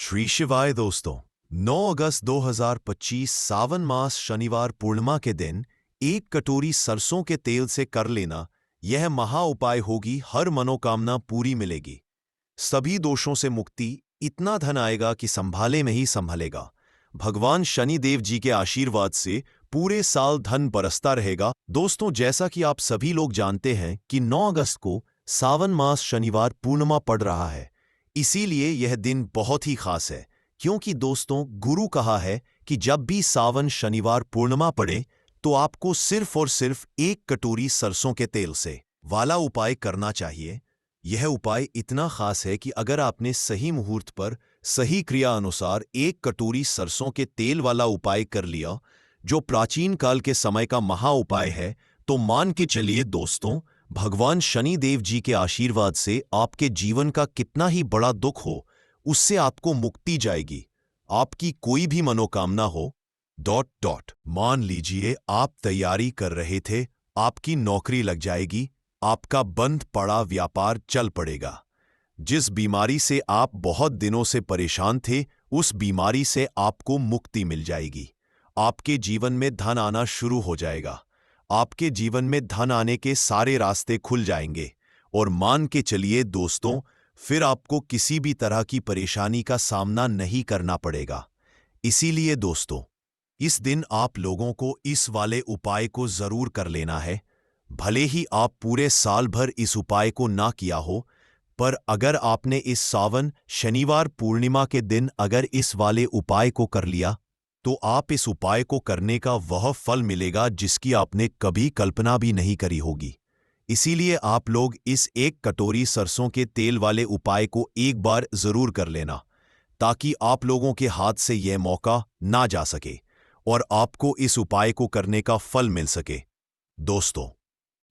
श्री शिवाय दोस्तों, 9 अगस्त 2025 सावन मास शनिवार पूर्णिमा के दिन एक कटोरी सरसों के तेल से कर लेना, यह महा उपाय होगी। हर मनोकामना पूरी मिलेगी, सभी दोषों से मुक्ति, इतना धन आएगा कि संभाले में ही संभलेगा। भगवान शनि देव जी के आशीर्वाद से पूरे साल धन बरसता रहेगा। दोस्तों, जैसा कि आप सभी लोग जानते हैं कि 9 अगस्त को सावन मास शनिवार पूर्णिमा पड़ रहा है, इसीलिए यह दिन बहुत ही खास है। क्योंकि दोस्तों, गुरु कहा है कि जब भी सावन शनिवार पूर्णिमा पड़े तो आपको सिर्फ और सिर्फ एक कटोरी सरसों के तेल से वाला उपाय करना चाहिए। यह उपाय इतना खास है कि अगर आपने सही मुहूर्त पर सही क्रिया अनुसार एक कटोरी सरसों के तेल वाला उपाय कर लिया, जो प्राचीन काल के समय का महा उपाय है, तो मान के चलिए दोस्तों, भगवान शनि देव जी के आशीर्वाद से आपके जीवन का कितना ही बड़ा दुख हो, उससे आपको मुक्ति जाएगी। आपकी कोई भी मनोकामना हो। मान लीजिए आप तैयारी कर रहे थे, आपकी नौकरी लग जाएगी, आपका बंद पड़ा व्यापार चल पड़ेगा। जिस बीमारी से आप बहुत दिनों से परेशान थे, उस बीमारी से आपको मुक्ति मिल जाएगी। आपके जीवन में धन आना शुरू हो जाएगा। आपके जीवन में धन आने के सारे रास्ते खुल जाएंगे। और मान के चलिए दोस्तों, फिर आपको किसी भी तरह की परेशानी का सामना नहीं करना पड़ेगा। इसीलिए दोस्तों, इस दिन आप लोगों को इस वाले उपाय को जरूर कर लेना है। भले ही आप पूरे साल भर इस उपाय को ना किया हो, पर अगर आपने इस सावन शनिवार पूर्णिमा के दिन अगर इस वाले उपाय को कर लिया, तो आप इस उपाय को करने का वह फल मिलेगा जिसकी आपने कभी कल्पना भी नहीं करी होगी। इसीलिए आप लोग इस एक कटोरी सरसों के तेल वाले उपाय को एक बार जरूर कर लेना, ताकि आप लोगों के हाथ से यह मौका ना जा सके और आपको इस उपाय को करने का फल मिल सके। दोस्तों,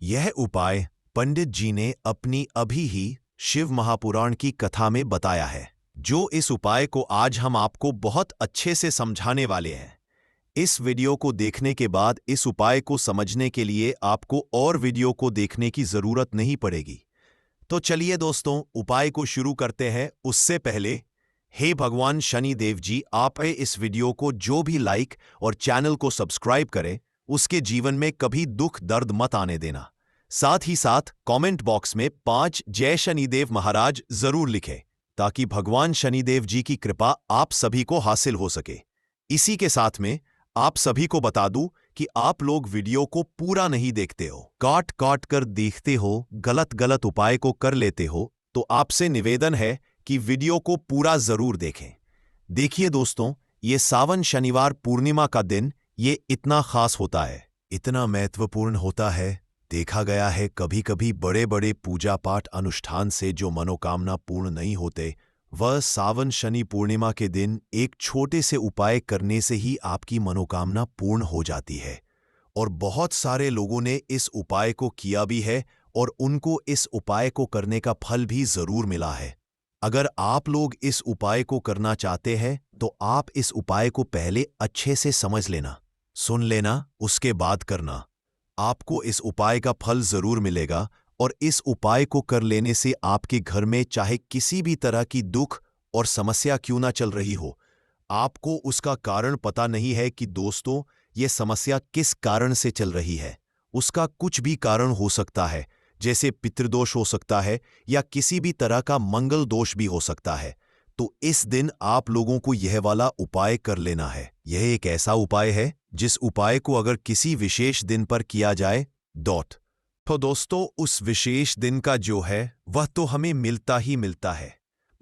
यह उपाय पंडित जी ने अपनी अभी ही शिव महापुराण की कथा में बताया है, जो इस उपाय को आज हम आपको बहुत अच्छे से समझाने वाले हैं। इस वीडियो को देखने के बाद इस उपाय को समझने के लिए आपको और वीडियो को देखने की जरूरत नहीं पड़ेगी। तो चलिए दोस्तों, उपाय को शुरू करते हैं। उससे पहले, हे भगवान शनि देव जी, आप इस वीडियो को जो भी लाइक और चैनल को सब्सक्राइब करे, उसके जीवन में कभी दुख दर्द मत आने देना। साथ ही साथ कमेंट बॉक्स में 5 जय शनिदेव महाराज जरूर लिखें, ताकि भगवान शनिदेव जी की कृपा आप सभी को हासिल हो सके। इसी के साथ में आप सभी को बता दूं कि आप लोग वीडियो को पूरा नहीं देखते हो, काट काट कर देखते हो, गलत गलत उपाय को कर लेते हो, तो आपसे निवेदन है कि वीडियो को पूरा जरूर देखें। देखिए दोस्तों, ये सावन शनिवार पूर्णिमा का दिन ये इतना खास होता है, इतना महत्वपूर्ण होता है। देखा गया है कभी कभी बड़े बड़े पूजा पाठ अनुष्ठान से जो मनोकामना पूर्ण नहीं होते, वह सावन शनि पूर्णिमा के दिन एक छोटे से उपाय करने से ही आपकी मनोकामना पूर्ण हो जाती है। और बहुत सारे लोगों ने इस उपाय को किया भी है और उनको इस उपाय को करने का फल भी जरूर मिला है। अगर आप लोग इस उपाय को करना चाहते हैं, तो आप इस उपाय को पहले अच्छे से समझ लेना, सुन लेना, उसके बाद करना। आपको इस उपाय का फल जरूर मिलेगा। और इस उपाय को कर लेने से आपके घर में चाहे किसी भी तरह की दुख और समस्या क्यों ना चल रही हो, आपको उसका कारण पता नहीं है कि दोस्तों ये समस्या किस कारण से चल रही है। उसका कुछ भी कारण हो सकता है, जैसे पितृदोष हो सकता है या किसी भी तरह का मंगल दोष भी हो सकता है। तो इस दिन आप लोगों को यह वाला उपाय कर लेना है। यह एक ऐसा उपाय है जिस उपाय को अगर किसी विशेष दिन पर किया जाए तो दोस्तों उस विशेष दिन का जो है वह तो हमें मिलता ही मिलता है,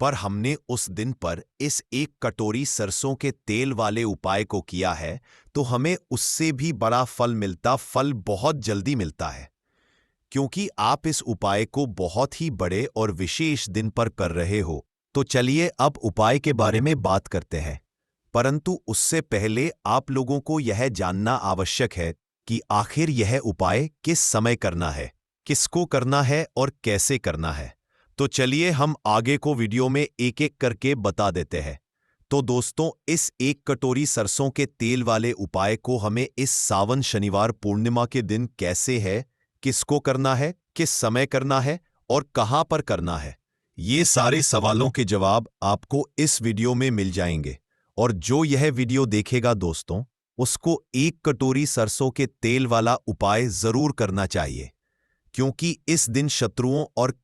पर हमने उस दिन पर इस एक कटोरी सरसों के तेल वाले उपाय को किया है, तो हमें उससे भी बड़ा फल मिलता, फल बहुत जल्दी मिलता है। क्योंकि आप इस उपाय को बहुत ही बड़े और विशेष दिन पर कर रहे हो, तो चलिए अब उपाय के बारे में बात करते हैं। परंतु उससे पहले आप लोगों को यह जानना आवश्यक है कि आखिर यह उपाय किस समय करना है, किसको करना है और कैसे करना है। तो चलिए हम आगे को वीडियो में एक एक करके बता देते हैं। तो दोस्तों, इस एक कटोरी सरसों के तेल वाले उपाय को हमें इस सावन शनिवार पूर्णिमा के दिन कैसे है, किसको करना है, किस समय करना है और कहां पर करना है, ये सारे सवालों के जवाब आपको इस वीडियो में मिल जाएंगे। और जो यह वीडियो देखेगा दोस्तों, उसको 1 कटोरी सरसों के तेल वाला उपाय जरूर करना चाहिए, क्योंकि इस दिन शत्रुओं और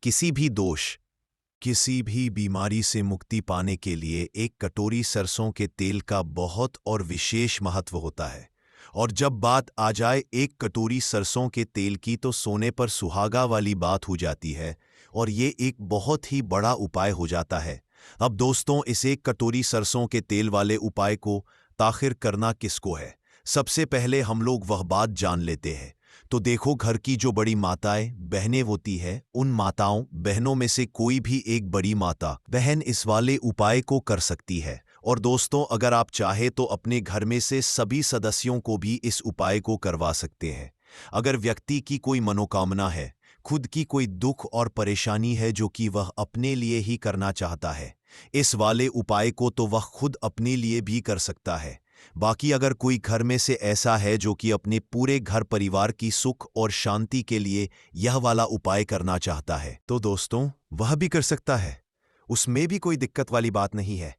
किसी भी बीमारी से मुक्ति पाने के लिए 1 कटोरी सरसों के तेल का बहुत और विशेष महत्व होता है। और जब बात आ जाए 1 कटोरी सरसों के तेल की, तो सोने पर सुहागा वाली बात हो जाती है और ये एक बहुत ही बड़ा उपाय हो जाता है। अब दोस्तों, इस 1 कटोरी सरसों के तेल वाले उपाय को ताखिर करना किसको है, सबसे पहले हम लोग वह बात जान लेते हैं। तो देखो, घर की जो बड़ी माताएं बहनें होती है, उन माताओं बहनों में से कोई भी एक बड़ी माता बहन इस वाले उपाय को कर सकती है। और दोस्तों, अगर आप चाहे तो अपने घर में से सभी सदस्यों को भी इस उपाय को करवा सकते हैं। अगर व्यक्ति की कोई मनोकामना है, खुद की कोई दुख और परेशानी है जो कि वह अपने लिए ही करना चाहता है, इस वाले उपाय को तो वह खुद अपने लिए भी कर सकता है। बाकी अगर कोई घर में से ऐसा है जो कि अपने पूरे घर परिवार की सुख और शांति के लिए यह वाला उपाय करना चाहता है, तो दोस्तों वह भी कर सकता है। उसमें भी कोई दिक्कत वाली बात नहीं है।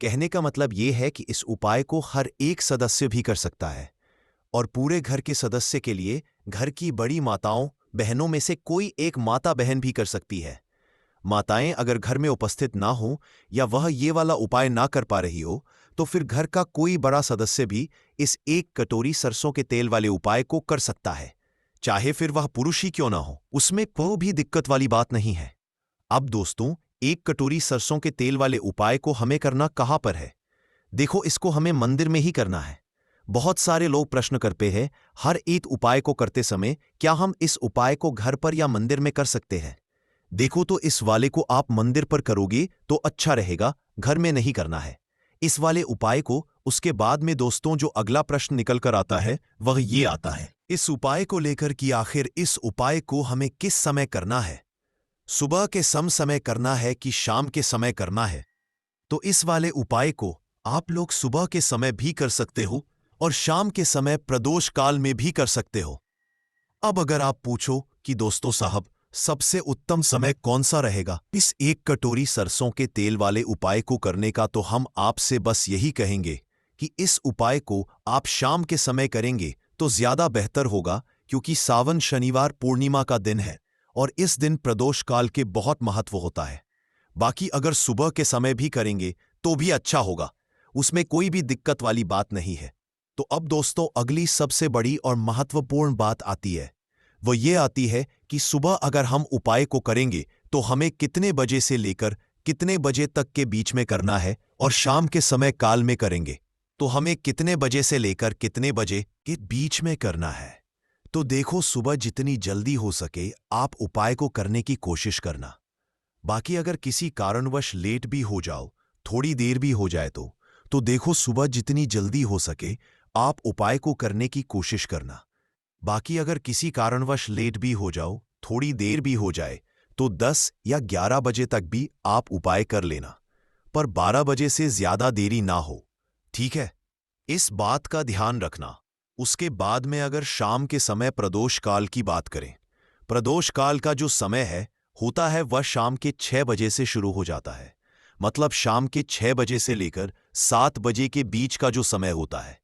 कहने का मतलब यह है कि इस उपाय को हर एक सदस्य भी कर सकता है, और पूरे घर के सदस्य के लिए घर की बड़ी माताओं बहनों में से कोई एक माता बहन भी कर सकती है। माताएं अगर घर में उपस्थित ना हो या वह ये वाला उपाय ना कर पा रही हो, तो फिर घर का कोई बड़ा सदस्य भी इस 1 कटोरी सरसों के तेल वाले उपाय को कर सकता है, चाहे फिर वह पुरुष ही क्यों ना हो। उसमें कोई भी दिक्कत वाली बात नहीं है। अब दोस्तों, 1 कटोरी सरसों के तेल वाले उपाय को हमें करना कहां पर है? देखो, इसको हमें मंदिर में ही करना है। बहुत सारे लोग प्रश्न करते हैं, हर एक उपाय को करते समय क्या हम इस उपाय को घर पर या मंदिर में कर सकते हैं? देखो, तो इस वाले को आप मंदिर पर करोगे तो अच्छा रहेगा, घर में नहीं करना है इस वाले उपाय को। उसके बाद में दोस्तों जो अगला प्रश्न निकल कर आता है वह ये आता है इस उपाय को लेकर कि आखिर इस उपाय को हमें किस समय करना है, सुबह के समय करना है कि शाम के समय करना है? तो इस वाले उपाय को आप लोग सुबह के समय भी कर सकते हो और शाम के समय प्रदोष काल में भी कर सकते हो। अब अगर आप पूछो कि दोस्तों साहब, सबसे उत्तम समय कौन सा रहेगा इस 1 कटोरी सरसों के तेल वाले उपाय को करने का, तो हम आपसे बस यही कहेंगे कि इस उपाय को आप शाम के समय करेंगे तो ज्यादा बेहतर होगा, क्योंकि सावन शनिवार पूर्णिमा का दिन है और इस दिन प्रदोष काल के बहुत महत्व होता है। बाकी अगर सुबह के समय भी करेंगे तो भी अच्छा होगा, उसमें कोई भी दिक्कत वाली बात नहीं है। तो अब दोस्तों, अगली सबसे बड़ी और महत्वपूर्ण बात आती है। वो ये आती है कि सुबह अगर हम उपाय को करेंगे तो हमें कितने बजे से लेकर कितने बजे तक के बीच में करना है, और शाम के समय काल में करेंगे तो हमें कितने बजे से लेकर कितने बजे के बीच में करना है। तो देखो, सुबह जितनी जल्दी हो सके आप उपाय को करने की कोशिश करना। बाकी अगर किसी कारणवश लेट भी हो जाओ, थोड़ी देर भी हो जाए, तो देखो, सुबह जितनी जल्दी हो सके आप उपाय को करने की कोशिश करना। बाकी अगर किसी कारणवश लेट भी हो जाओ, थोड़ी देर भी हो जाए, तो 10 या 11 बजे तक भी आप उपाय कर लेना, पर 12 बजे से ज्यादा देरी ना हो, ठीक है? इस बात का ध्यान रखना। उसके बाद में अगर शाम के समय प्रदोष काल की बात करें, प्रदोष काल का जो समय होता है वह शाम के 6 बजे से शुरू हो जाता है। मतलब शाम के 6 बजे से लेकर 7 बजे के बीच का जो समय होता है,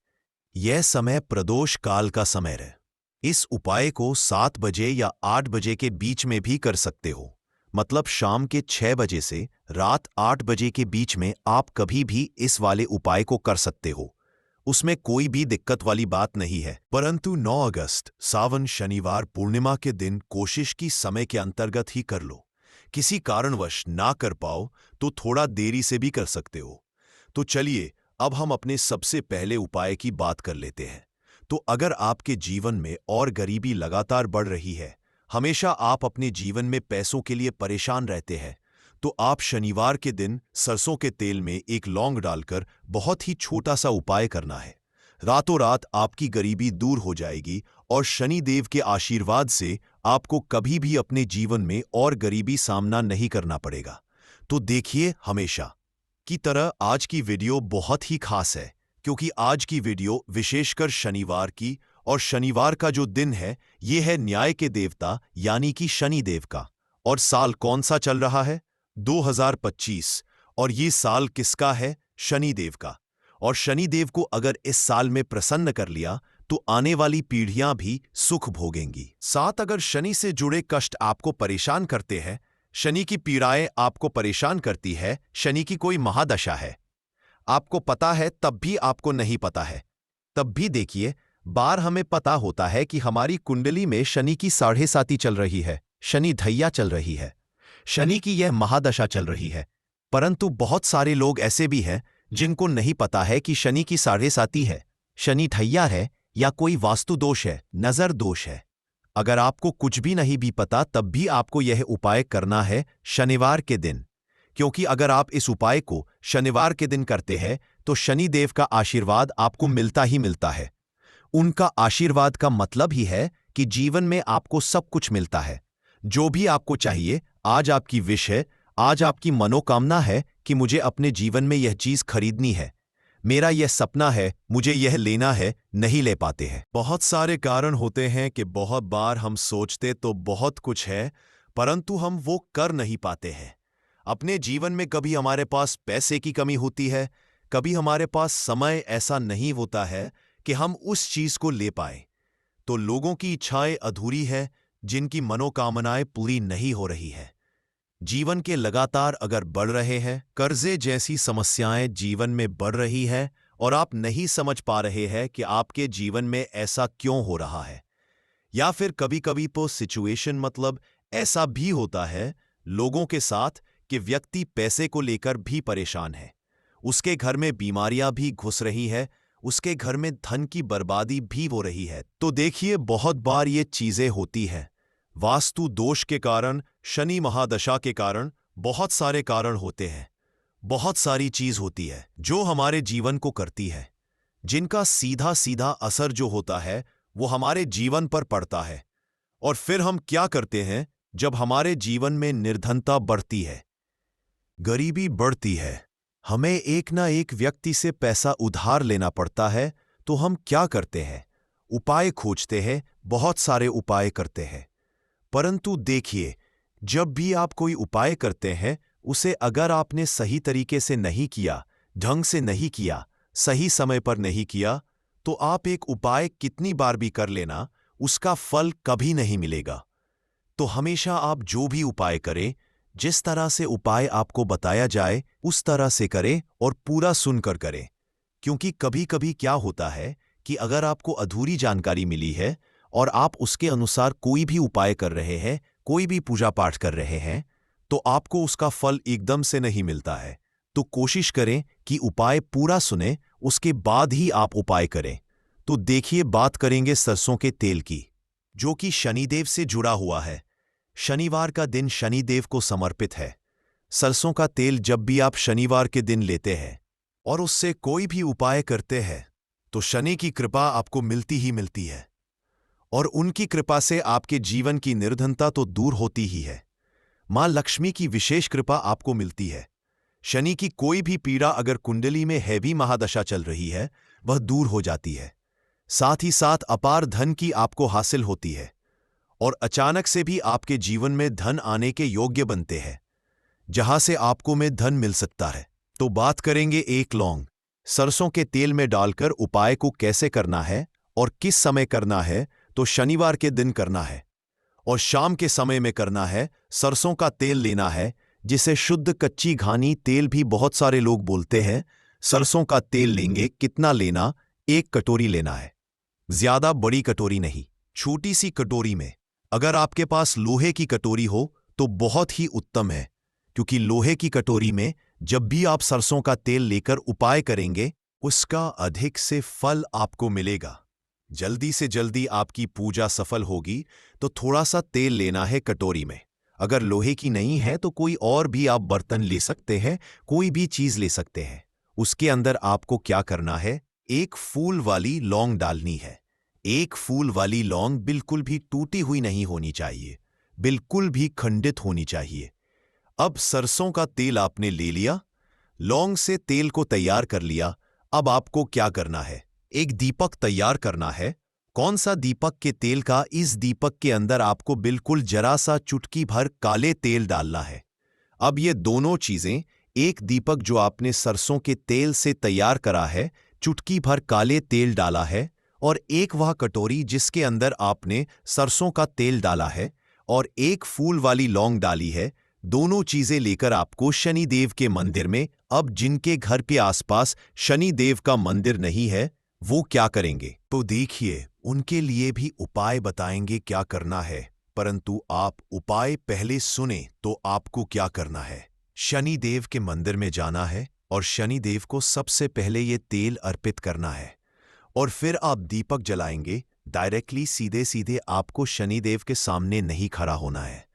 यह समय प्रदोष काल का समय है। इस उपाय को 7 बजे या 8 बजे के बीच में भी कर सकते हो। मतलब शाम के 6 बजे से रात 8 बजे के बीच में आप कभी भी इस वाले उपाय को कर सकते हो, उसमें कोई भी दिक्कत वाली बात नहीं है। परंतु 9 अगस्त सावन शनिवार पूर्णिमा के दिन कोशिश की समय के अंतर्गत ही कर लो। किसी कारणवश ना कर पाओ तो थोड़ा देरी से भी कर सकते हो। तो चलिए, अब हम अपने सबसे पहले उपाय की बात कर लेते हैं। तो अगर आपके जीवन में और गरीबी लगातार बढ़ रही है, हमेशा आप अपने जीवन में पैसों के लिए परेशान रहते हैं, तो आप शनिवार के दिन सरसों के तेल में एक लौंग डालकर बहुत ही छोटा सा उपाय करना है। रातों रात आपकी गरीबी दूर हो जाएगी और शनि देव के आशीर्वाद से आपको कभी भी अपने जीवन में और गरीबी सामना नहीं करना पड़ेगा। तो देखिए, हमेशा की तरह आज की वीडियो बहुत ही खास है, क्योंकि आज की वीडियो विशेषकर शनिवार की, और शनिवार का जो दिन है ये है न्याय के देवता यानी कि शनि देव का। और साल कौन सा चल रहा है? 2025। और ये साल किसका है? शनिदेव का। और शनिदेव को अगर इस साल में प्रसन्न कर लिया तो आने वाली पीढ़ियां भी सुख भोगेंगी। साथ अगर शनि से जुड़े कष्ट आपको परेशान करते हैं, शनि की पीड़ाएं आपको परेशान करती है, शनि की कोई महादशा है, आपको पता है तब भी आपको नहीं पता है, तब भी देखिए, बार हमें पता होता है कि हमारी कुंडली में शनि की 7.5 चल रही है, शनि ढैया चल रही है, शनि की यह महादशा चल रही है। परंतु बहुत सारे लोग ऐसे भी हैं जिनको नहीं पता है कि शनि की 7.5 है, शनि ढैया है या कोई वास्तु दोष है, नजर दोष है। अगर आपको कुछ भी नहीं भी पता तब भी आपको यह उपाय करना है शनिवार के दिन, क्योंकि अगर आप इस उपाय को शनिवार के दिन करते हैं तो शनिदेव का आशीर्वाद आपको मिलता ही मिलता है। उनका आशीर्वाद का मतलब ही है कि जीवन में आपको सब कुछ मिलता है, जो भी आपको चाहिए। आज आपकी विश है, आज आपकी मनोकामना है कि मुझे अपने जीवन में यह चीज खरीदनी है, मेरा यह सपना है, मुझे यह लेना है, नहीं ले पाते हैं। बहुत सारे कारण होते हैं कि बहुत बार हम सोचते तो बहुत कुछ है, परंतु हम वो कर नहीं पाते हैं। अपने जीवन में कभी हमारे पास पैसे की कमी होती है, कभी हमारे पास समय ऐसा नहीं होता है कि हम उस चीज को ले पाए। तो लोगों की इच्छाएं अधूरी है, जिनकी मनोकामनाएं पूरी नहीं हो रही है। जीवन के लगातार अगर बढ़ रहे हैं, कर्जे जैसी समस्याएं जीवन में बढ़ रही है और आप नहीं समझ पा रहे हैं कि आपके जीवन में ऐसा क्यों हो रहा है। या फिर कभी कभी तो सिचुएशन मतलब ऐसा भी होता है लोगों के साथ कि व्यक्ति पैसे को लेकर भी परेशान है, उसके घर में बीमारियां भी घुस रही है, उसके घर में धन की बर्बादी भी हो रही है। तो देखिए, बहुत बार ये चीजें होती हैं वास्तु दोष के कारण, शनि महादशा के कारण, बहुत सारे कारण होते हैं। बहुत सारी चीज होती है जो हमारे जीवन को करती है, जिनका सीधा सीधा असर जो होता है वो हमारे जीवन पर पड़ता है। और फिर हम क्या करते हैं जब हमारे जीवन में निर्धनता बढ़ती है, गरीबी बढ़ती है, हमें एक ना एक व्यक्ति से पैसा उधार लेना पड़ता है, तो हम क्या करते हैं? उपाय खोजते हैं, बहुत सारे उपाय करते हैं। परंतु देखिए, जब भी आप कोई उपाय करते हैं, उसे अगर आपने सही तरीके से नहीं किया, ढंग से नहीं किया, सही समय पर नहीं किया, तो आप एक उपाय कितनी बार भी कर लेना, उसका फल कभी नहीं मिलेगा। तो हमेशा आप जो भी उपाय करें, जिस तरह से उपाय आपको बताया जाए उस तरह से करें और पूरा सुनकर करें। क्योंकि कभी कभी क्या होता है कि अगर आपको अधूरी जानकारी मिली है और आप उसके अनुसार कोई भी उपाय कर रहे हैं, कोई भी पूजा पाठ कर रहे हैं, तो आपको उसका फल एकदम से नहीं मिलता है। तो कोशिश करें कि उपाय पूरा सुने, उसके बाद ही आप उपाय करें। तो देखिए, बात करेंगे सरसों के तेल की, जो कि शनिदेव से जुड़ा हुआ है। शनिवार का दिन शनिदेव को समर्पित है। सरसों का तेल जब भी आप शनिवार के दिन लेते हैं और उससे कोई भी उपाय करते हैं, तो शनि की कृपा आपको मिलती ही मिलती है। और उनकी कृपा से आपके जीवन की निर्धनता तो दूर होती ही है। मां लक्ष्मी की विशेष कृपा आपको मिलती है। शनि की कोई भी पीड़ा अगर कुंडली में हैवी महादशा चल रही है, वह दूर हो जाती है। साथ ही साथ अपार धन की आपको हासिल होती है और अचानक से भी आपके जीवन में धन आने के योग्य बनते हैं, जहां से आपको में धन मिल सकता है। तो बात करेंगे एक लौंग सरसों के तेल में डालकर उपाय को कैसे करना है और किस समय करना है। तो शनिवार के दिन करना है और शाम के समय में करना है। सरसों का तेल लेना है, जिसे शुद्ध कच्ची घानी तेल भी बहुत सारे लोग बोलते हैं। सरसों का तेल लेंगे, कितना लेना? 1 कटोरी लेना है, ज्यादा बड़ी कटोरी नहीं, छोटी सी कटोरी में। अगर आपके पास लोहे की कटोरी हो तो बहुत ही उत्तम है, क्योंकि लोहे की कटोरी में जब भी आप सरसों का तेल लेकर उपाय करेंगे, उसका अधिक से फल आपको मिलेगा। जल्दी से जल्दी आपकी पूजा सफल होगी। तो थोड़ा सा तेल लेना है कटोरी में। अगर लोहे की नहीं है तो कोई और भी आप बर्तन ले सकते हैं, कोई भी चीज ले सकते हैं। उसके अंदर आपको क्या करना है? 1 फूल वाली लौंग डालनी है। 1 फूल वाली लौंग बिल्कुल भी टूटी हुई नहीं होनी चाहिए, बिल्कुल भी खंडित होनी चाहिए। अब सरसों का तेल आपने ले लिया, लौंग से तेल को तैयार कर लिया। अब आपको क्या करना है? एक दीपक तैयार करना है। कौन सा दीपक के तेल का? इस दीपक के अंदर आपको बिल्कुल जरा सा चुटकी भर काले तेल डालना है। अब ये दोनों चीजें, एक दीपक जो आपने सरसों के तेल से तैयार करा है, चुटकी भर काले तेल डाला है, और एक वह कटोरी जिसके अंदर आपने सरसों का तेल डाला है और एक फूल वाली लौंग डाली है, दोनों चीजें लेकर आपको शनिदेव के मंदिर में, अब जिनके घर के आसपास शनिदेव का मंदिर नहीं है, वो क्या करेंगे तो देखिए, उनके लिए भी उपाय बताएंगे क्या करना है। परंतु आप उपाय पहले सुने तो आपको क्या करना है। शनिदेव के मंदिर में जाना है और शनिदेव को सबसे पहले ये तेल अर्पित करना है, और फिर आप दीपक जलाएंगे। डायरेक्टली सीधे सीधे आपको शनिदेव के सामने नहीं खड़ा होना है,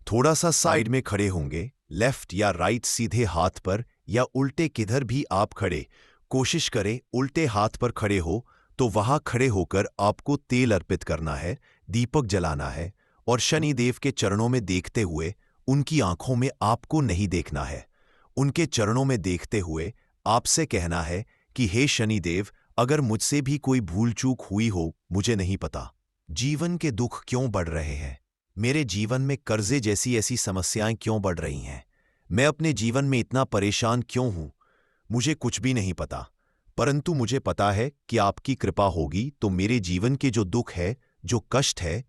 थोड़ा सा साइड में खड़े होंगे, लेफ्ट या राइट सीधे हाथ पर, या उल्टे किधर भी आप खड़े, कोशिश करें उल्टे हाथ पर खड़े हो तो वहां खड़े होकर आपको तेल अर्पित करना है, दीपक जलाना है, और शनिदेव के चरणों में देखते हुए, उनकी आंखों में आपको नहीं देखना है, उनके चरणों में देखते हुए आपसे कहना है कि हे शनिदेव, अगर मुझसे भी कोई भूल चूक हुई हो, मुझे नहीं पता। जीवन के दुख क्यों बढ़ रहे हैं, मेरे जीवन में कर्जे जैसी ऐसी समस्याएं क्यों बढ़ रही हैं, मैं अपने जीवन में इतना परेशान क्यों हूं, मुझे कुछ भी नहीं पता। परंतु मुझे पता है कि आपकी कृपा होगी तो मेरे जीवन के जो दुख है, जो कष्ट है,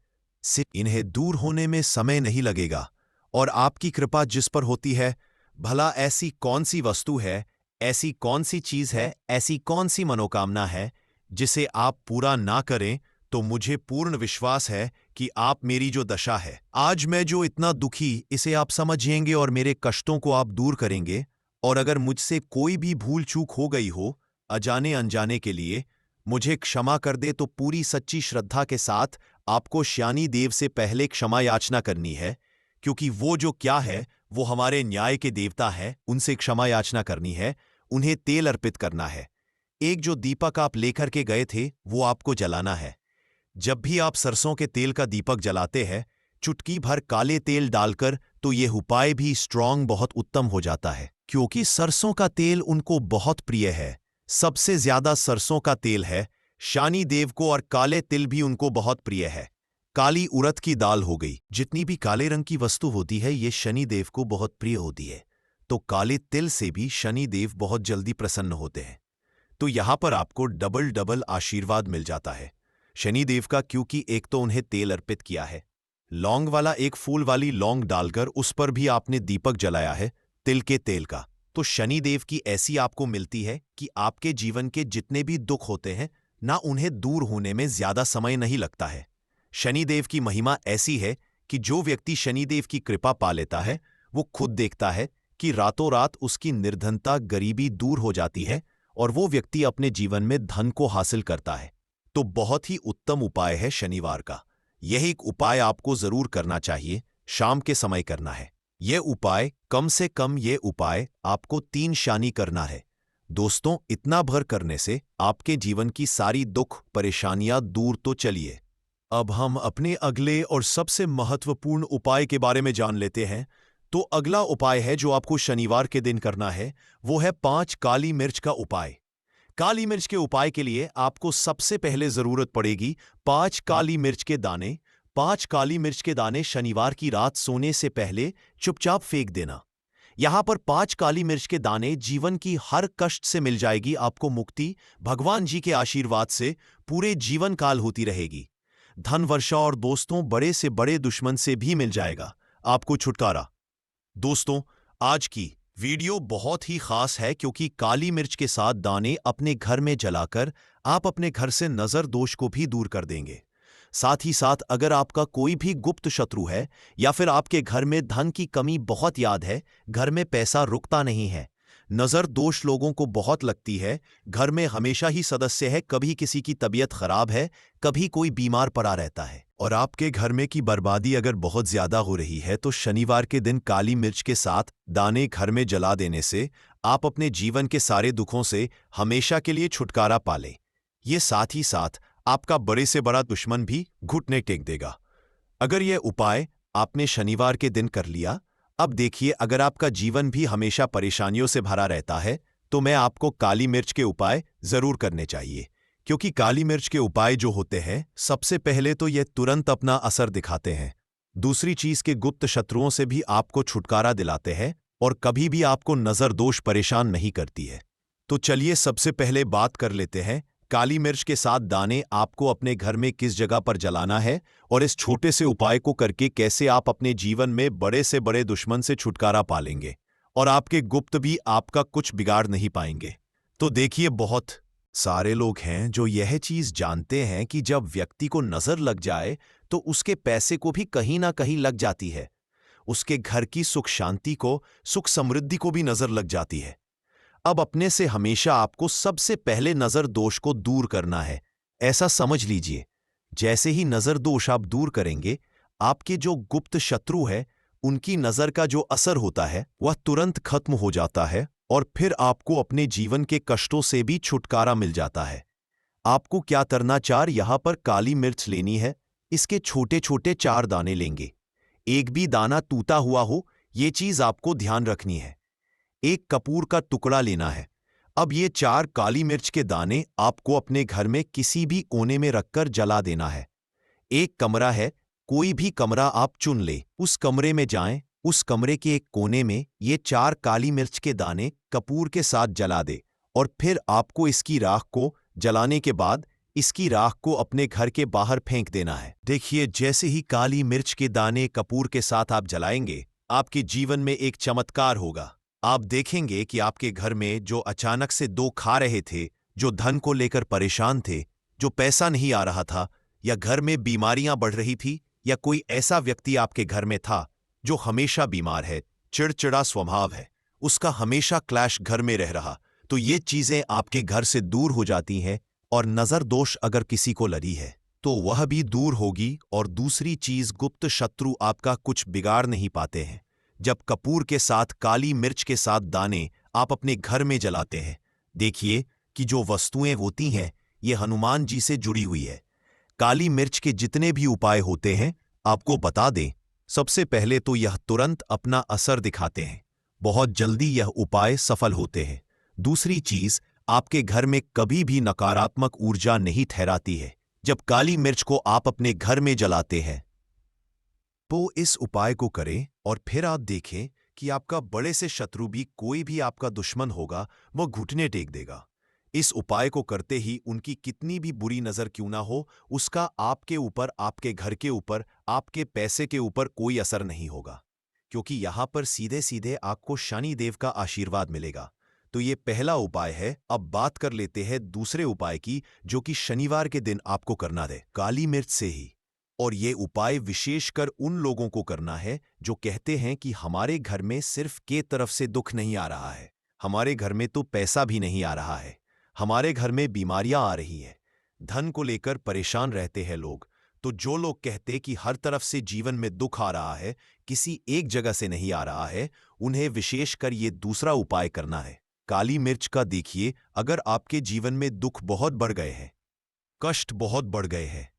सिर्फ इन्हें दूर होने में समय नहीं लगेगा। और आपकी कृपा जिस पर होती है, भला ऐसी कौन सी वस्तु है, ऐसी कौन सी चीज है, ऐसी कौन सी मनोकामना है जिसे आप पूरा ना करें, तो मुझे पूर्ण विश्वास है कि आप मेरी जो दशा है, आज मैं जो इतना दुखी, इसे आप समझेंगे और मेरे कष्टों को आप दूर करेंगे। और अगर मुझसे कोई भी भूल चूक हो गई हो, अजाने अनजाने के लिए, मुझे क्षमा कर दे तो पूरी सच्ची श्रद्धा के साथ आपको शनि देव से पहले क्षमा याचना करनी है, क्योंकि वो जो क्या है, वो हमारे न्याय के देवता है, उनसे क्षमा याचना करनी है, उन्हें तेल अर्पित करना है। एक जो दीपक आप लेकर के गए थे, वो आपको जलाना है। जब भी आप सरसों के तेल का दीपक जलाते हैं, चुटकी भर काले तेल डालकर, तो यह उपाय भी स्ट्रांग बहुत उत्तम हो जाता है, क्योंकि सरसों का तेल उनको बहुत प्रिय है, सबसे ज्यादा सरसों का तेल है शनि देव को, और काले तिल भी उनको बहुत प्रिय है। काली उड़द की दाल हो गई, जितनी भी काले रंग की वस्तु होती है, ये शनि देव को बहुत प्रिय होती है, तो काले तिल से भी शनि देव बहुत जल्दी प्रसन्न होते हैं। तो यहां पर आपको डबल डबल आशीर्वाद मिल जाता है शनिदेव का, क्योंकि एक तो उन्हें तेल अर्पित किया है, लौंग वाला एक फूल वाली लौंग डालकर उस पर भी आपने दीपक जलाया है तिल के तेल का, तो शनिदेव की ऐसी आपको मिलती है कि आपके जीवन के जितने भी दुख होते हैं ना, उन्हें दूर होने में ज्यादा समय नहीं लगता है। शनिदेव की महिमा ऐसी है कि जो व्यक्ति शनिदेव की कृपा पा लेता है, वो खुद देखता है कि रातों रात उसकी निर्धनता, गरीबी दूर हो जाती है, और वो व्यक्ति अपने जीवन में धन को हासिल करता है। तो बहुत ही उत्तम उपाय है शनिवार का, यही एक उपाय आपको जरूर करना चाहिए, शाम के समय करना है। यह उपाय कम से कम ये उपाय आपको 3 शानी करना है। दोस्तों, इतना भर करने से आपके जीवन की सारी दुख परेशानियां दूर तो चलिए। अब हम अपने अगले और सबसे महत्वपूर्ण उपाय के बारे में जान लेते हैं। तो अगला उपाय है जो आपको शनिवार के दिन करना है, वो है 5 काली मिर्च का उपाय। काली मिर्च के उपाय के लिए आपको सबसे पहले जरूरत पड़ेगी 5 काली मिर्च के दाने। 5 काली मिर्च के दाने शनिवार की रात सोने से पहले चुपचाप फेंक देना। यहां पर 5 काली मिर्च के दाने, जीवन की हर कष्ट से मिल जाएगी आपको मुक्ति, भगवान जी के आशीर्वाद से पूरे जीवन काल होती रहेगी। धन वर्षा और दोस्तों, बड़े से बड़े दुश्मन से भी मिल जाएगा आपको छुटकारा। दोस्तों, आज की वीडियो बहुत ही खास है, क्योंकि काली मिर्च के साथ दाने अपने घर में जलाकर आप अपने घर से नजर दोष को भी दूर कर देंगे। साथ ही साथ अगर आपका कोई भी गुप्त शत्रु है, या फिर आपके घर में धन की कमी बहुत याद है, घर में पैसा रुकता नहीं है, नजर दोष लोगों को बहुत लगती है, घर में हमेशा ही सदस्य है, कभी किसी की तबीयत खराब है, कभी कोई बीमार पड़ा रहता है, और आपके घर में की बर्बादी अगर बहुत ज्यादा हो रही है, तो शनिवार के दिन काली मिर्च के साथ दाने घर में जला देने से आप अपने जीवन के सारे दुखों से हमेशा के लिए छुटकारा पा लें। ये साथ ही साथ आपका बड़े से बड़ा दुश्मन भी घुटने टेक देगा। अगर यह उपाय आपने शनिवार के दिन कर लिया, अब देखिए, अगर आपका जीवन भी हमेशा परेशानियों से भरा रहता है, तो मैं आपको काली मिर्च के उपाय जरूर करने चाहिए, क्योंकि काली मिर्च के उपाय जो होते हैं, सबसे पहले तो ये तुरंत अपना असर दिखाते हैं, दूसरी चीज के गुप्त शत्रुओं से भी आपको छुटकारा दिलाते हैं, और कभी भी आपको नजर दोष परेशान नहीं करती है। तो चलिए सबसे पहले बात कर लेते हैं काली मिर्च के साथ दाने आपको अपने घर में किस जगह पर जलाना है और इस छोटे से उपाय को करके कैसे आप अपने जीवन में बड़े से बड़े दुश्मन से छुटकारा पालेंगे और आपके गुप्त भी आपका कुछ बिगाड़ नहीं पाएंगे। तो देखिए, बहुत सारे लोग हैं जो यह चीज जानते हैं कि जब व्यक्ति को नजर लग जाए तो उसके पैसे को भी कहीं ना कहीं लग जाती है, उसके घर की सुख शांति को, सुख समृद्धि को भी नजर लग जाती है। अब अपने से हमेशा आपको सबसे पहले नजर दोष को दूर करना है। ऐसा समझ लीजिए, जैसे ही नजर दोष आप दूर करेंगे, आपके जो गुप्त शत्रु है उनकी नजर का जो असर होता है वह तुरंत खत्म हो जाता है और फिर आपको अपने जीवन के कष्टों से भी छुटकारा मिल जाता है। आपको क्या करना, चार यहां पर काली मिर्च लेनी है। इसके छोटे छोटे 4 दाने लेंगे, एक भी दाना टूटा हुआ हो, ये चीज आपको ध्यान रखनी है। एक कपूर का टुकड़ा लेना है। अब ये 4 काली मिर्च के दाने आपको अपने घर में किसी भी कोने में रखकर जला देना है। एक कमरा है, कोई भी कमरा आप चुन ले, उस कमरे में जाएं, उस कमरे के एक कोने में ये 4 काली मिर्च के दाने कपूर के साथ जला दे और फिर आपको इसकी राख को जलाने के बाद इसकी राख को अपने घर के बाहर फेंक देना है। देखिए, जैसे ही काली मिर्च के दाने कपूर के साथ आप जलाएंगे, आपके जीवन में एक चमत्कार होगा। आप देखेंगे कि आपके घर में जो अचानक से दो खा रहे थे, जो धन को लेकर परेशान थे, जो पैसा नहीं आ रहा था, या घर में बीमारियां बढ़ रही थी, या कोई ऐसा व्यक्ति आपके घर में था जो हमेशा बीमार है, चिड़चिड़ा स्वभाव है, उसका हमेशा क्लैश घर में रह रहा, तो ये चीजें आपके घर से दूर हो जाती हैं। और नजर दोष अगर किसी को लगी है तो वह भी दूर होगी। और दूसरी चीज, गुप्त शत्रु आपका कुछ बिगाड़ नहीं पाते हैं। जब कपूर के साथ काली मिर्च के साथ दाने आप अपने घर में जलाते हैं, देखिए कि जो वस्तुएं होती हैं ये हनुमान जी से जुड़ी हुई है। काली मिर्च के जितने भी उपाय होते हैं आपको बता दें, सबसे पहले तो यह तुरंत अपना असर दिखाते हैं, बहुत जल्दी यह उपाय सफल होते हैं। दूसरी चीज, आपके घर में कभी भी नकारात्मक ऊर्जा नहीं ठहराती है। जब काली मिर्च को आप अपने घर में जलाते हैं तो इस उपाय को करें और फिर आप देखें कि आपका बड़े से शत्रु भी, कोई भी आपका दुश्मन होगा, वह घुटने टेक देगा। इस उपाय को करते ही उनकी कितनी भी बुरी नजर क्यों ना हो, उसका आपके ऊपर, आपके घर के ऊपर, आपके पैसे के ऊपर कोई असर नहीं होगा, क्योंकि यहां पर सीधे सीधे आपको शनि देव का आशीर्वाद मिलेगा। तो ये पहला उपाय है। अब बात कर लेते हैं दूसरे उपाय की, जो कि शनिवार के दिन आपको करना है, काली मिर्च से ही। और ये उपाय विशेषकर उन लोगों को करना है जो कहते हैं कि हमारे घर में सिर्फ के तरफ से दुख नहीं आ रहा है, हमारे घर में तो पैसा भी नहीं आ रहा है, हमारे घर में बीमारियां आ रही हैं, धन को लेकर परेशान रहते हैं लोग। तो जो लोग कहते कि हर तरफ से जीवन में दुख आ रहा है, किसी एक जगह से नहीं आ रहा है, उन्हें विशेषकर ये दूसरा उपाय करना है, काली मिर्च का। देखिए, अगर आपके जीवन में दुख बहुत बढ़ गए हैं, कष्ट बहुत बढ़ गए हैं,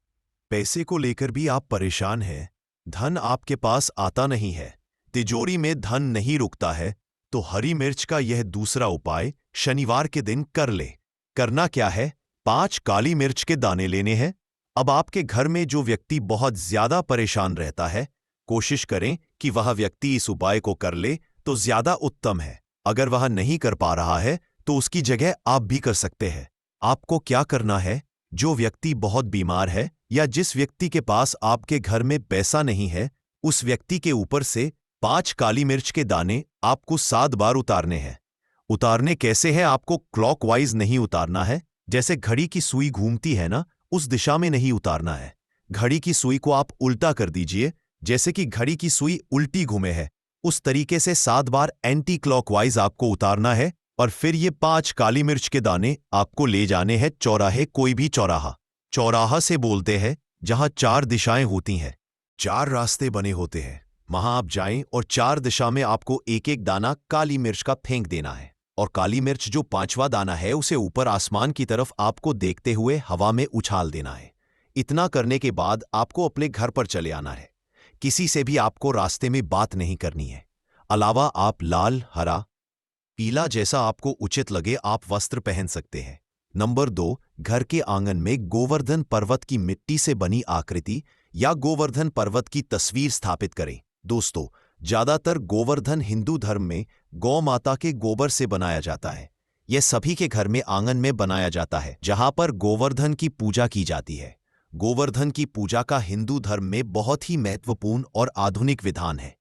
पैसे को लेकर भी आप परेशान हैं, धन आपके पास आता नहीं है, तिजोरी में धन नहीं रुकता है, तो हरी मिर्च का यह दूसरा उपाय शनिवार के दिन कर ले। करना क्या है, 5 काली मिर्च के दाने लेने हैं। अब आपके घर में जो व्यक्ति बहुत ज्यादा परेशान रहता है, कोशिश करें कि वह व्यक्ति इस उपाय को कर ले तो ज्यादा उत्तम है। अगर वह नहीं कर पा रहा है तो उसकी जगह आप भी कर सकते हैं। आपको क्या करना है, जो व्यक्ति बहुत बीमार है या जिस व्यक्ति के पास आपके घर में पैसा नहीं है, उस व्यक्ति के ऊपर से 5 काली मिर्च के दाने आपको 7 बार उतारने हैं। उतारने कैसे है, आपको क्लॉकवाइज नहीं उतारना है, जैसे घड़ी की सुई घूमती है ना, उस दिशा में नहीं उतारना है। घड़ी की सुई को आप उल्टा कर दीजिए, जैसे कि घड़ी की सुई उल्टी घूमे है, उस तरीके से 7 बार एंटी क्लॉकवाइज आपको उतारना है। और फिर ये 5 काली मिर्च के दाने आपको ले जाने हैं चौराहे, कोई भी चौराहा। चौराहा से बोलते हैं जहां 4 दिशाएं होती हैं, 4 रास्ते बने होते हैं, वहां आप जाएं और 4 दिशा में आपको एक एक दाना काली मिर्च का फेंक देना है। और काली मिर्च जो 5वां दाना है उसे ऊपर आसमान की तरफ आपको देखते हुए हवा में उछाल देना है। इतना करने के बाद आपको अपने घर पर चले आना है। किसी से भी आपको रास्ते में बात नहीं करनी है। अलावा आप लाल, हरा, पीला जैसा आपको उचित लगे आप वस्त्र पहन सकते हैं। नंबर 2, घर के आंगन में गोवर्धन पर्वत की मिट्टी से बनी आकृति या गोवर्धन पर्वत की तस्वीर स्थापित करें। दोस्तों, ज्यादातर गोवर्धन हिंदू धर्म में गौ माता के गोबर से बनाया जाता है। यह सभी के घर में आंगन में बनाया जाता है जहां पर गोवर्धन की पूजा की जाती है। गोवर्धन की पूजा का हिंदू धर्म में बहुत ही महत्वपूर्ण और आधुनिक विधान है।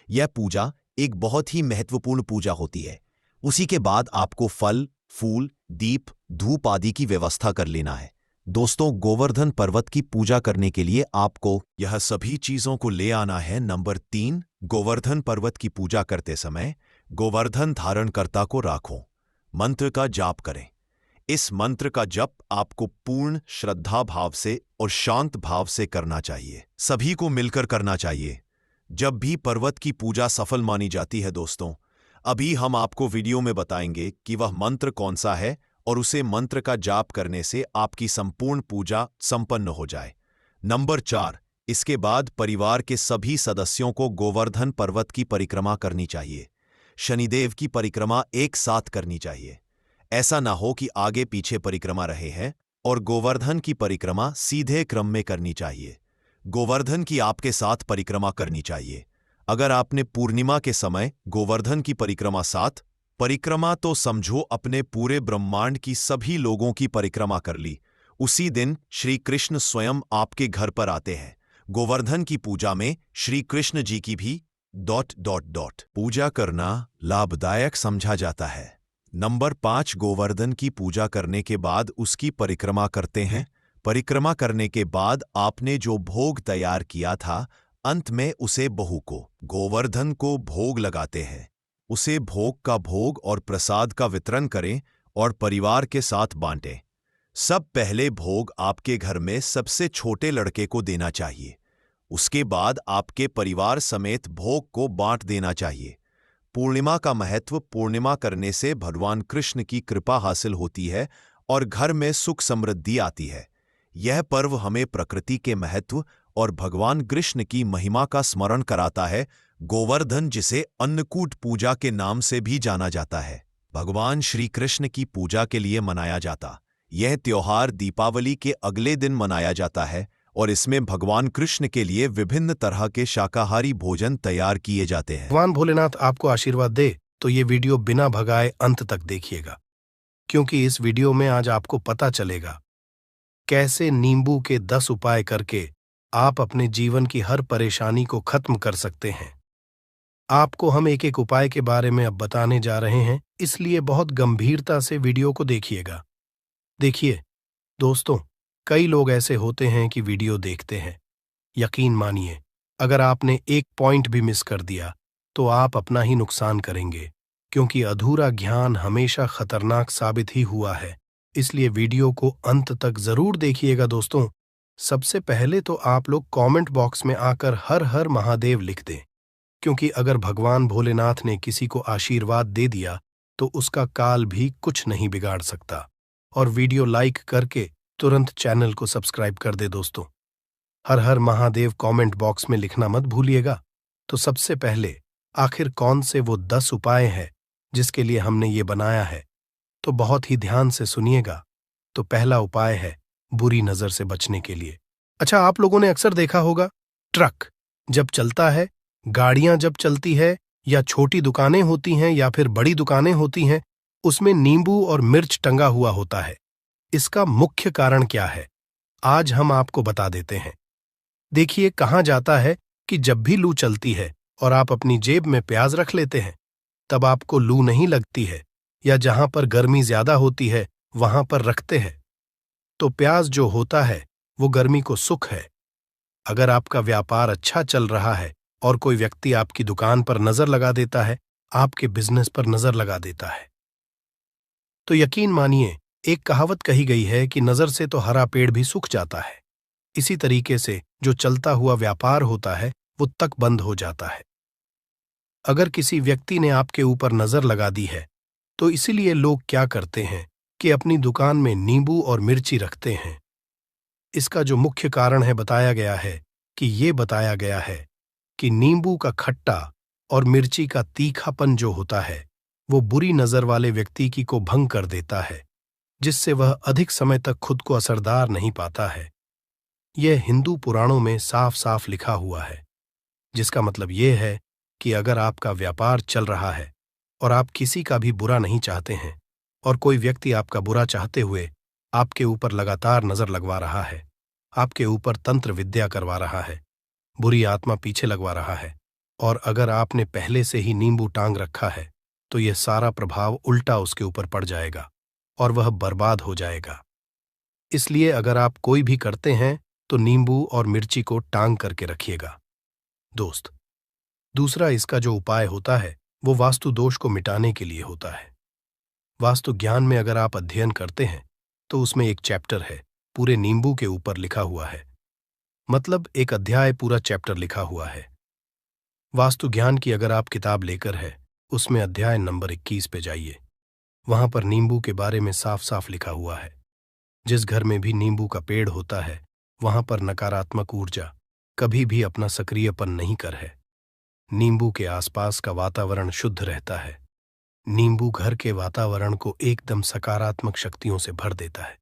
यह पूजा एक बहुत ही महत्वपूर्ण पूजा होती है। उसी के बाद आपको फल, फूल, दीप, धूप आदि की व्यवस्था कर लेना है। दोस्तों, गोवर्धन पर्वत की पूजा करने के लिए आपको यह सभी चीजों को ले आना है। नंबर 3, गोवर्धन पर्वत की पूजा करते समय गोवर्धन धारणकर्ता को राखो। मंत्र का जाप करें। इस मंत्र का जप आपको पूर्ण श्रद्धा भाव से और शांत भाव से करना चाहिए। सभी को मिलकर करना चाहिए। जब भी पर्वत की पूजा सफल मानी जाती है दोस्तों, अभी हम आपको वीडियो में बताएंगे कि वह मंत्र कौन सा है और उसे मंत्र का जाप करने से आपकी संपूर्ण पूजा संपन्न हो जाए। नंबर 4, इसके बाद परिवार के सभी सदस्यों को गोवर्धन पर्वत की परिक्रमा करनी चाहिए। शनिदेव की परिक्रमा एक साथ करनी चाहिए। ऐसा ना हो कि आगे पीछे परिक्रमा रहे हैं, और गोवर्धन की परिक्रमा सीधे क्रम में करनी चाहिए। गोवर्धन की आपके साथ परिक्रमा करनी चाहिए। अगर आपने पूर्णिमा के समय गोवर्धन की परिक्रमा तो समझो अपने पूरे ब्रह्मांड की सभी लोगों की परिक्रमा कर ली। उसी दिन श्री कृष्ण स्वयं आपके घर पर आते हैं। गोवर्धन की पूजा में श्री कृष्ण जी की भी ... पूजा करना लाभदायक समझा जाता है। नंबर 5, गोवर्धन की पूजा करने के बाद उसकी परिक्रमा करते हैं। परिक्रमा करने के बाद आपने जो भोग तैयार किया था, अंत में उसे बहू को, गोवर्धन को भोग लगाते हैं। उसे भोग का भोग और प्रसाद का वितरण करें और परिवार के साथ बांटें। सब पहले भोग आपके घर में सबसे छोटे लड़के को देना चाहिए। उसके बाद आपके परिवार समेत भोग को बांट देना चाहिए। पूर्णिमा का महत्व: पूर्णिमा करने से भगवान कृष्ण की कृपा हासिल होती है और घर में सुख समृद्धि आती है। यह पर्व हमें प्रकृति के महत्व और भगवान कृष्ण की महिमा का स्मरण कराता है। गोवर्धन, जिसे अन्नकूट पूजा के नाम से भी जाना जाता है, भगवान श्री कृष्ण की पूजा के लिए मनाया जाता। यह त्योहार दीपावली के अगले दिन मनाया जाता है और इसमें भगवान कृष्ण के लिए विभिन्न तरह के शाकाहारी भोजन तैयार किए जाते हैं। भगवान भोलेनाथ आपको आशीर्वाद दे तो ये वीडियो बिना भगाए अंत तक देखिएगा, क्योंकि इस वीडियो में आज आपको पता चलेगा कैसे नींबू के 10 उपाय करके आप अपने जीवन की हर परेशानी को खत्म कर सकते हैं। आपको हम एक एक उपाय के बारे में अब बताने जा रहे हैं, इसलिए बहुत गंभीरता से वीडियो को देखिएगा। देखिए दोस्तों, कई लोग ऐसे होते हैं कि वीडियो देखते हैं, यकीन मानिए अगर आपने एक पॉइंट भी मिस कर दिया तो आप अपना ही नुकसान करेंगे, क्योंकि अधूरा ज्ञान हमेशा खतरनाक साबित ही हुआ है। इसलिए वीडियो को अंत तक जरूर देखिएगा दोस्तों। सबसे पहले तो आप लोग कमेंट बॉक्स में आकर हर हर महादेव लिख दें, क्योंकि अगर भगवान भोलेनाथ ने किसी को आशीर्वाद दे दिया तो उसका काल भी कुछ नहीं बिगाड़ सकता। और वीडियो लाइक करके तुरंत चैनल को सब्सक्राइब कर दे दोस्तों। हर हर महादेव कमेंट बॉक्स में लिखना मत भूलिएगा। तो सबसे पहले आखिर कौन से वो 10 उपाय हैं जिसके लिए हमने ये बनाया है, तो बहुत ही ध्यान से सुनिएगा। तो पहला उपाय है बुरी नजर से बचने के लिए। अच्छा, आप लोगों ने अक्सर देखा होगा, ट्रक जब चलता है, गाड़ियां जब चलती है, या छोटी दुकानें होती हैं या फिर बड़ी दुकानें होती हैं, उसमें नींबू और मिर्च टंगा हुआ होता है। इसका मुख्य कारण क्या है, आज हम आपको बता देते हैं। देखिए, कहा जाता है कि जब भी लू चलती है और आप अपनी जेब में प्याज रख लेते हैं, तब आपको लू नहीं लगती है, या जहां पर गर्मी ज्यादा होती है वहां पर रखते हैं। तो प्याज जो होता है वो गर्मी को सुख है। अगर आपका व्यापार अच्छा चल रहा है और कोई व्यक्ति आपकी दुकान पर नजर लगा देता है, आपके बिजनेस पर नजर लगा देता है, तो यकीन मानिए, एक कहावत कही गई है कि नजर से तो हरा पेड़ भी सूख जाता है। इसी तरीके से जो चलता हुआ व्यापार होता है वो तक बंद हो जाता है। अगर किसी व्यक्ति ने आपके ऊपर नजर लगा दी है, तो इसीलिए लोग क्या करते हैं कि अपनी दुकान में नींबू और मिर्ची रखते हैं। इसका जो मुख्य कारण है बताया गया है कि नींबू का खट्टा और मिर्ची का तीखापन जो होता है वो बुरी नजर वाले व्यक्ति की को भंग कर देता है, जिससे वह अधिक समय तक खुद को असरदार नहीं पाता है। यह हिंदू पुराणों में साफ साफ लिखा हुआ है, जिसका मतलब यह है कि अगर आपका व्यापार चल रहा है और आप किसी का भी बुरा नहीं चाहते हैं और कोई व्यक्ति आपका बुरा चाहते हुए आपके ऊपर लगातार नजर लगवा रहा है, आपके ऊपर तंत्र विद्या करवा रहा है, बुरी आत्मा पीछे लगवा रहा है, और अगर आपने पहले से ही नींबू टांग रखा है तो यह सारा प्रभाव उल्टा उसके ऊपर पड़ जाएगा और वह बर्बाद हो जाएगा। इसलिए अगर आप कोई भी करते हैं तो नींबू और मिर्ची को टांग करके रखिएगा। दोस्त, दूसरा इसका जो उपाय होता है वो वास्तु दोष को मिटाने के लिए होता है। वास्तु ज्ञान में अगर आप अध्ययन करते हैं तो उसमें एक चैप्टर है, पूरे नींबू के ऊपर लिखा हुआ है, मतलब एक अध्याय पूरा चैप्टर लिखा हुआ है। वास्तु ज्ञान की अगर आप किताब लेकर है, उसमें अध्याय नंबर 21 पे जाइए। वहां पर नींबू के बारे में साफ साफ लिखा हुआ है। जिस घर में भी नींबू का पेड़ होता है वहां पर नकारात्मक ऊर्जा कभी भी अपना सक्रियपन नहीं कर है। नींबू के आसपास का वातावरण शुद्ध रहता है। नींबू घर के वातावरण को एकदम सकारात्मक शक्तियों से भर देता है।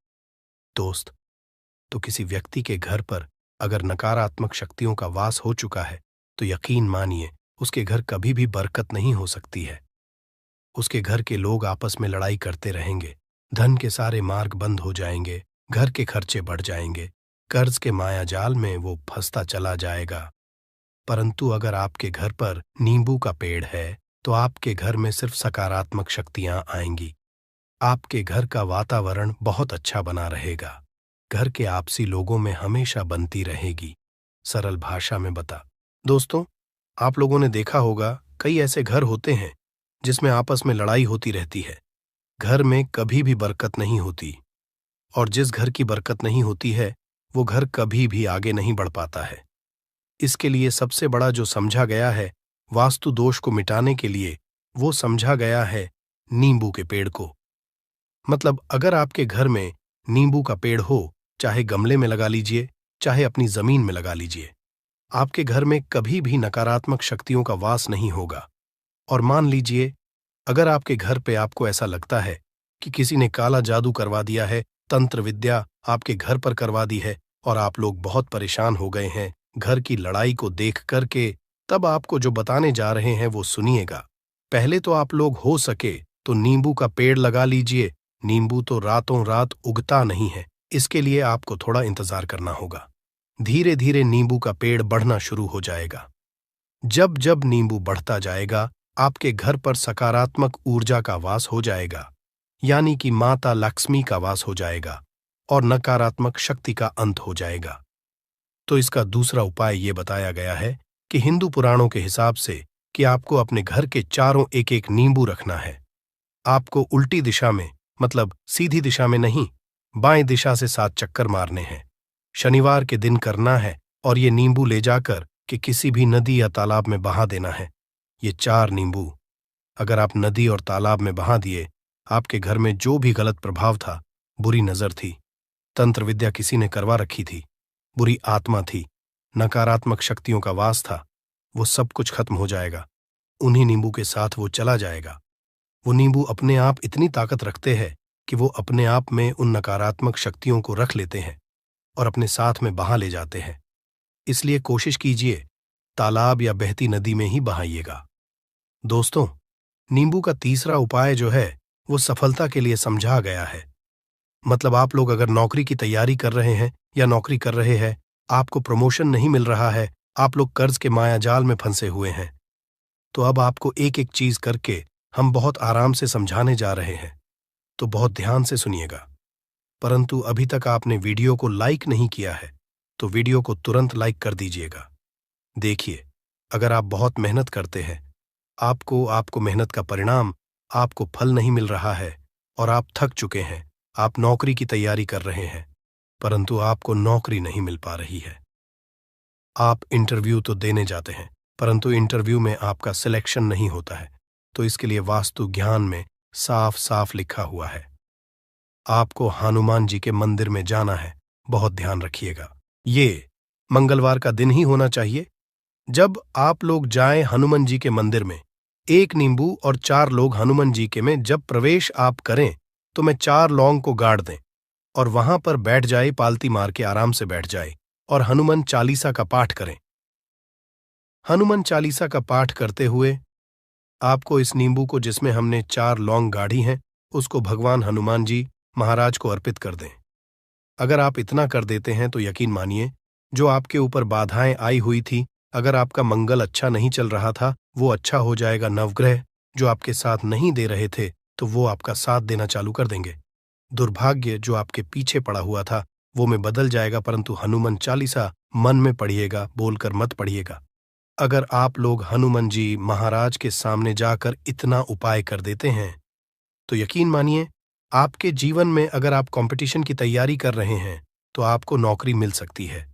दोस्त, तो किसी व्यक्ति के घर पर अगर नकारात्मक शक्तियों का वास हो चुका है तो यकीन मानिए उसके घर कभी भी बरकत नहीं हो सकती है। उसके घर के लोग आपस में लड़ाई करते रहेंगे, धन के सारे मार्ग बंद हो जाएंगे, घर के खर्चे बढ़ जाएंगे, कर्ज के माया जाल में वो फंसता चला जाएगा। परंतु अगर आपके घर पर नींबू का पेड़ है तो आपके घर में सिर्फ सकारात्मक शक्तियां आएंगी। आपके घर का वातावरण बहुत अच्छा बना रहेगा। घर के आपसी लोगों में हमेशा बनती रहेगी। सरल भाषा में बता। दोस्तों, आप लोगों ने देखा होगा कई ऐसे घर होते हैं जिसमें आपस में लड़ाई होती रहती है। घर में कभी भी बरकत नहीं होती, और जिस घर की बरकत नहीं होती है वो घर कभी भी आगे नहीं बढ़ पाता है। इसके लिए सबसे बड़ा जो समझा गया है वास्तु दोष को मिटाने के लिए, वो समझा गया है नींबू के पेड़ को। मतलब अगर आपके घर में नींबू का पेड़ हो, चाहे गमले में लगा लीजिए, चाहे अपनी जमीन में लगा लीजिए, आपके घर में कभी भी नकारात्मक शक्तियों का वास नहीं होगा। और मान लीजिए अगर आपके घर पे आपको ऐसा लगता है कि किसी ने काला जादू करवा दिया है, तंत्र विद्या आपके घर पर करवा दी है और आप लोग बहुत परेशान हो गए हैं घर की लड़ाई को देख करके, तब आपको जो बताने जा रहे हैं वो सुनिएगा। पहले तो आप लोग हो सके तो नींबू का पेड़ लगा लीजिए। नींबू तो रातों रात उगता नहीं है, इसके लिए आपको थोड़ा इंतजार करना होगा। धीरे धीरे नींबू का पेड़ बढ़ना शुरू हो जाएगा। जब जब नींबू बढ़ता जाएगा आपके घर पर सकारात्मक ऊर्जा का वास हो जाएगा, यानी कि माता लक्ष्मी का वास हो जाएगा और नकारात्मक शक्ति का अंत हो जाएगा। तो इसका दूसरा उपाय ये बताया गया है कि हिंदू पुराणों के हिसाब से कि आपको अपने घर के चारों एक एक नींबू रखना है। आपको उल्टी दिशा में, मतलब सीधी दिशा में नहीं, बाएं दिशा से 7 चक्कर मारने हैं। शनिवार के दिन करना है और ये नींबू ले जाकर कि किसी भी नदी या तालाब में बहा देना है। ये 4 नींबू अगर आप नदी और तालाब में बहा दिए, आपके घर में जो भी गलत प्रभाव था, बुरी नजर थी, तंत्र विद्या किसी ने करवा रखी थी, बुरी आत्मा थी, नकारात्मक शक्तियों का वास था, वो सब कुछ खत्म हो जाएगा। उन्हीं नींबू के साथ वो चला जाएगा। वो नींबू अपने आप इतनी ताकत रखते हैं कि वो अपने आप में उन नकारात्मक शक्तियों को रख लेते हैं और अपने साथ में बहा ले जाते हैं। इसलिए कोशिश कीजिए तालाब या बहती नदी में ही बहाइएगा। दोस्तों, नींबू का तीसरा उपाय जो है वो सफलता के लिए समझा गया है। मतलब आप लोग अगर नौकरी की तैयारी कर रहे हैं या नौकरी कर रहे हैं, आपको प्रमोशन नहीं मिल रहा है, आप लोग कर्ज के मायाजाल में फंसे हुए हैं, तो अब आपको एक एक चीज करके हम बहुत आराम से समझाने जा रहे हैं, तो बहुत ध्यान से सुनिएगा। परंतु अभी तक आपने वीडियो को लाइक नहीं किया है तो वीडियो को तुरंत लाइक कर दीजिएगा। देखिए, अगर आप बहुत मेहनत करते हैं, आपको मेहनत का परिणाम, आपको फल नहीं मिल रहा है और आप थक चुके हैं, आप नौकरी की तैयारी कर रहे हैं परंतु आपको नौकरी नहीं मिल पा रही है। आप इंटरव्यू तो देने जाते हैं परंतु इंटरव्यू में आपका सिलेक्शन नहीं होता है, तो इसके लिए वास्तु ज्ञान में साफ साफ लिखा हुआ है आपको हनुमान जी के मंदिर में जाना है। बहुत ध्यान रखिएगा, ये मंगलवार का दिन ही होना चाहिए। जब आप लोग जाएं हनुमान जी के मंदिर में, 1 नींबू और 4 लोग हनुमान जी के में जब प्रवेश आप करें तो मैं 4 लौंग को गाड़ दें और वहां पर बैठ जाए, पालती मार के आराम से बैठ जाए और हनुमान चालीसा का पाठ करें। हनुमान चालीसा का पाठ करते हुए आपको इस नींबू को, जिसमें हमने 4 लौंग गाढ़ी हैं, उसको भगवान हनुमान जी महाराज को अर्पित कर दें। अगर आप इतना कर देते हैं तो यकीन मानिए, जो आपके ऊपर बाधाएं आई हुई थी, अगर आपका मंगल अच्छा नहीं चल रहा था, वो अच्छा हो जाएगा। नवग्रह जो आपके साथ नहीं दे रहे थे, तो वो आपका साथ देना चालू कर देंगे। दुर्भाग्य जो आपके पीछे पड़ा हुआ था, वो में बदल जाएगा। परंतु हनुमान चालीसा मन में पढ़िएगा, बोलकर मत पढ़िएगा। अगर आप लोग हनुमान जी महाराज के सामने जाकर इतना उपाय कर देते हैं, तो यकीन मानिए, आपके जीवन में अगर आप कंपटीशन की तैयारी कर रहे हैं, तो आपको नौकरी मिल सकती है।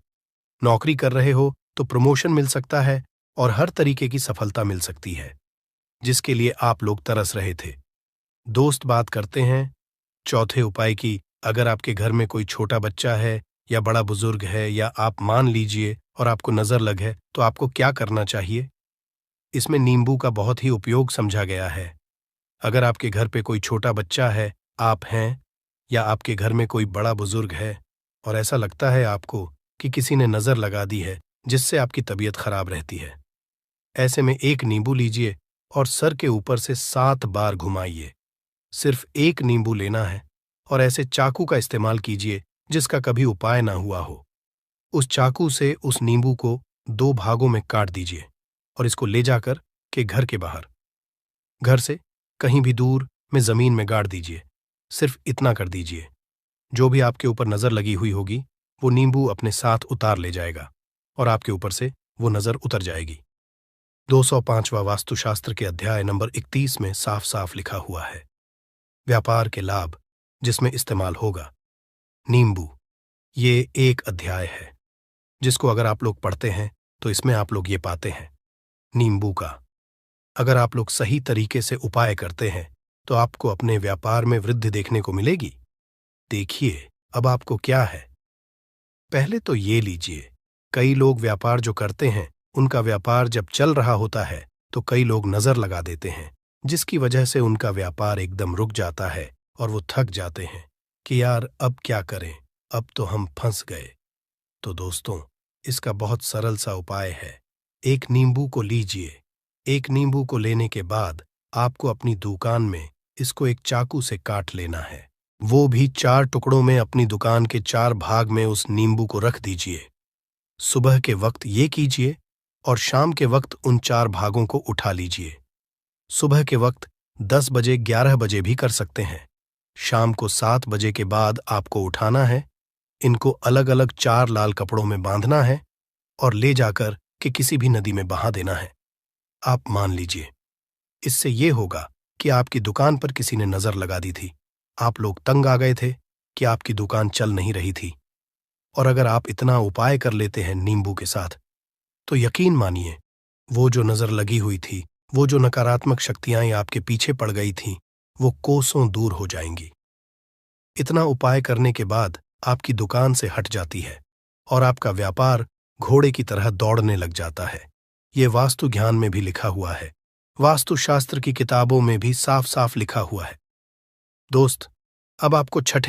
नौकरी कर रहे हो तो प्रमोशन मिल सकता है और हर तरीके की सफलता मिल सकती है, जिसके लिए आप लोग तरस रहे थे। दोस्त बात करते हैं चौथे उपाय की। अगर आपके घर में कोई छोटा बच्चा है या बड़ा बुजुर्ग है, या आप मान लीजिए और आपको नजर लग है, तो आपको क्या करना चाहिए? इसमें नींबू का बहुत ही उपयोग समझा गया है। अगर आपके घर पे कोई छोटा बच्चा है, आप हैं, या आपके घर में कोई बड़ा बुजुर्ग है और ऐसा लगता है आपको कि किसी ने नजर लगा दी है, जिससे आपकी तबीयत खराब रहती है, ऐसे में एक नींबू लीजिए और सर के ऊपर से 7 बार घुमाइए। सिर्फ एक नींबू लेना है और ऐसे चाकू का इस्तेमाल कीजिए जिसका कभी उपाय ना हुआ हो। उस चाकू से उस नींबू को 2 भागों में काट दीजिए और इसको ले जाकर के घर के बाहर, घर से कहीं भी दूर में जमीन में गाड़ दीजिए। सिर्फ इतना कर दीजिए, जो भी आपके ऊपर नजर लगी हुई होगी, वो नींबू अपने साथ उतार ले जाएगा और आपके ऊपर से वो नजर उतर जाएगी। 205वां वास्तुशास्त्र के अध्याय नंबर 31 में साफ साफ लिखा हुआ है, व्यापार के लाभ जिसमें इस्तेमाल होगा नींबू। ये एक अध्याय है जिसको अगर आप लोग पढ़ते हैं तो इसमें आप लोग ये पाते हैं नींबू का अगर आप लोग सही तरीके से उपाय करते हैं तो आपको अपने व्यापार में वृद्धि देखने को मिलेगी। देखिए अब आपको क्या है। पहले तो ये लीजिए, कई लोग व्यापार जो करते हैं, उनका व्यापार जब चल रहा होता है तो कई लोग नजर लगा देते हैं, जिसकी वजह से उनका व्यापार एकदम रुक जाता है और वो थक जाते हैं कि यार अब क्या करें, अब तो हम फंस गए। तो दोस्तों, इसका बहुत सरल सा उपाय है। एक नींबू को लीजिए। एक नींबू को लेने के बाद आपको अपनी दुकान में इसको एक चाकू से काट लेना है। वो भी 4 टुकड़ों में अपनी दुकान के 4 भाग में उस नींबू को रख दीजिए। सुबह के वक्त ये कीजिए और शाम के वक्त उन 4 भागों को उठा लीजिए। सुबह के वक्त 10 बजे 11 बजे भी कर सकते हैं। शाम को 7 बजे के बाद आपको उठाना है। इनको अलग अलग 4 लाल कपड़ों में बांधना है और ले जाकर के किसी भी नदी में बहा देना है। आप मान लीजिए, इससे ये होगा कि आपकी दुकान पर किसी ने नजर लगा दी थी। आप लोग तंग आ गए थे कि आपकी दुकान चल नहीं रही थी, और अगर आप इतना उपाय कर लेते हैं नींबू के साथ, तो यकीन मानिए, वो जो नजर लगी हुई थी, वो जो नकारात्मक शक्तियां आपके पीछे पड़ गई थीं, वो कोसों दूर हो जाएंगी। इतना उपाय करने के बाद आपकी दुकान से हट जाती है और आपका व्यापार घोड़े की तरह दौड़ने लग जाता है। ये वास्तु ज्ञान में भी लिखा हुआ है, वास्तुशास्त्र की किताबों में भी साफ साफ लिखा हुआ है। दोस्त, अब आपको छठे